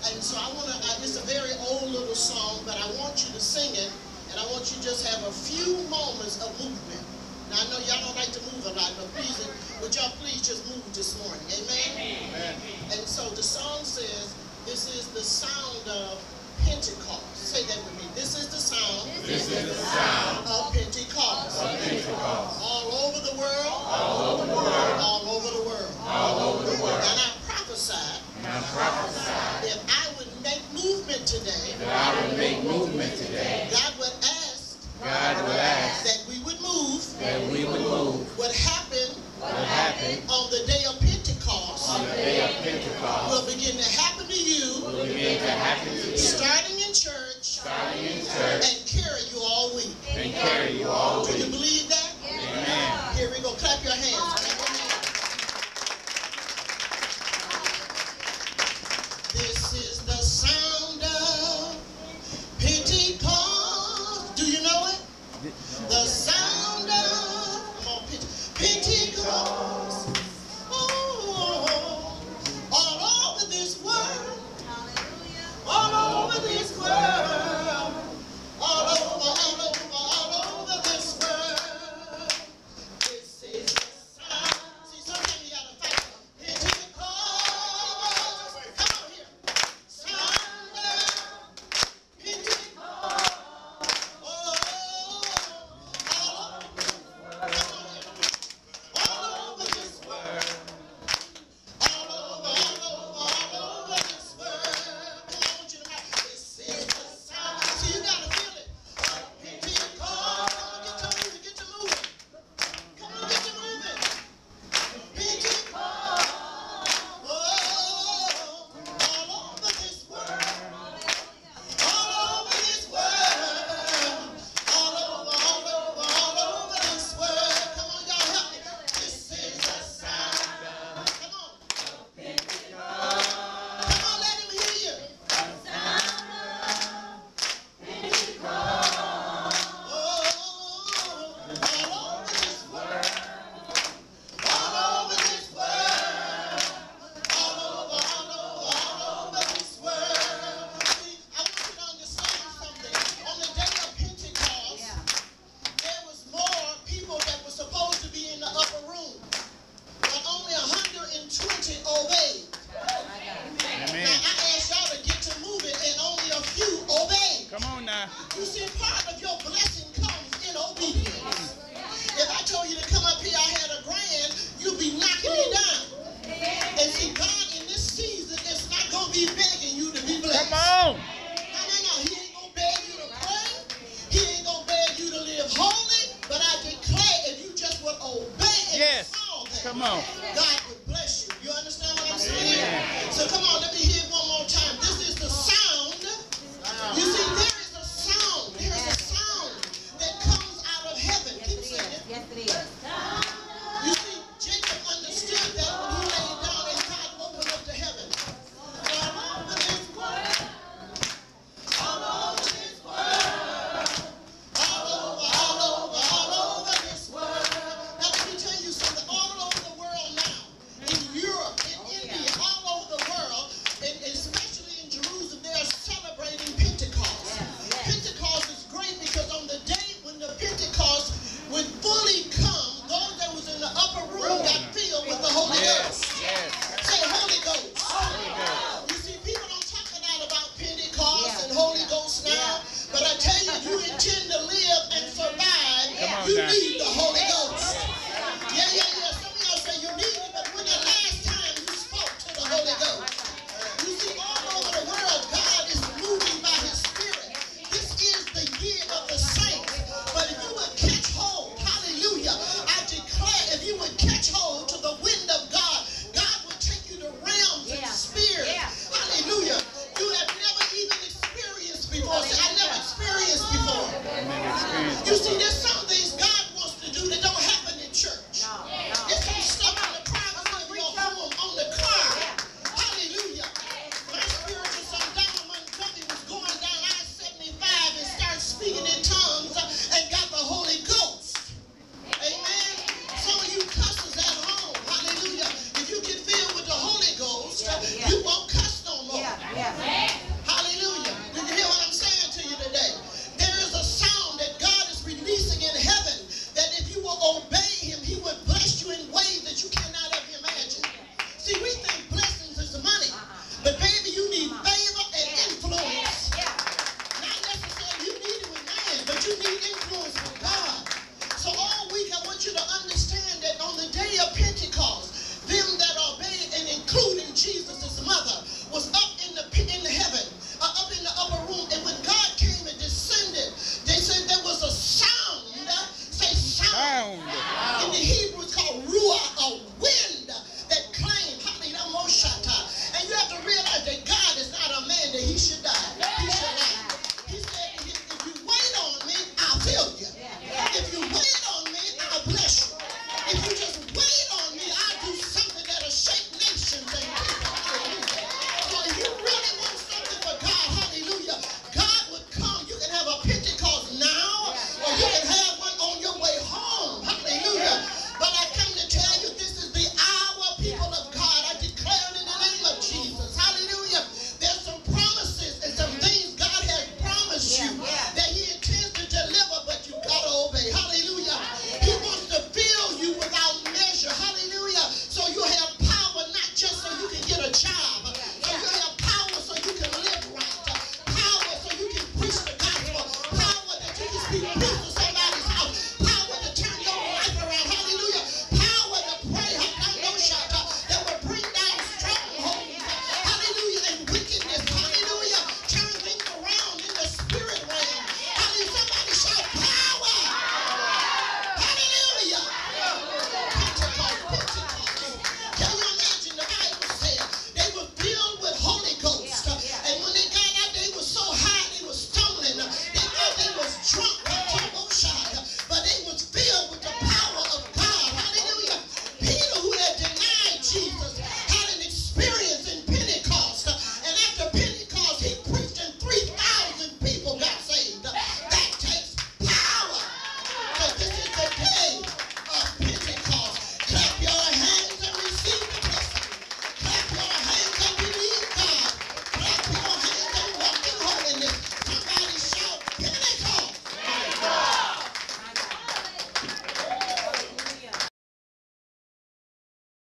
And so I want to, it's a very old little song, but I want you to sing it, and I want you to just have a few moments of movement. Now, I know y'all don't like to move a lot, but please, would y'all please just move this morning? Amen? Amen. And so the song says, this is the sound of Pentecost. Say that with me. This is the sound. This is the sound of Pentecost. Of Pentecost. All over the world. All over the world. All over the world. All over the world. And I prophesied. If I would make movement today. God would ask. That we would move. What happened. On the day of Pentecost. Will begin to happen to you. Starting in church. And carry you all week. Do you believe that? Amen. Here we go. Clap your hands. This is the sound of Pentecost. Do you know it? The sound of Pentecost. Oh, all over this world. All over this world. All over this world. This is the sound. See, sometimes you gotta fight Pentecost. Come on here. Sound of Pentecost. Oh, all over this world. All over this world. Come on, I want you to write. This is the sound. See, you gotta feel it. Pentecost. Come on, get to moving. Come on, get to moving. Pentecost. Oh, all over this world. All over this world. All over this world. Come on, y'all help me. This is the sound. Come on. Come on, let him hear you. All over this world. All over this world. All over this world. See, I want you to understand something. On the day of Pentecost, there was more people that were supposed to be in the upper room, but only 120 obeyed. Amen. Now I asked y'all to get to moving, and only a few obeyed. Come on now. You see, part of your blessing comes in obedience. If I told you to come up here, I had a grand, you'd be knocking me down. And see, God in this season is not going to be begging you to be blessed. Come on. No. He ain't going to beg you to pray. He ain't going to beg you to live holy. But I declare if you just would obey and Yes. follow that. Come on.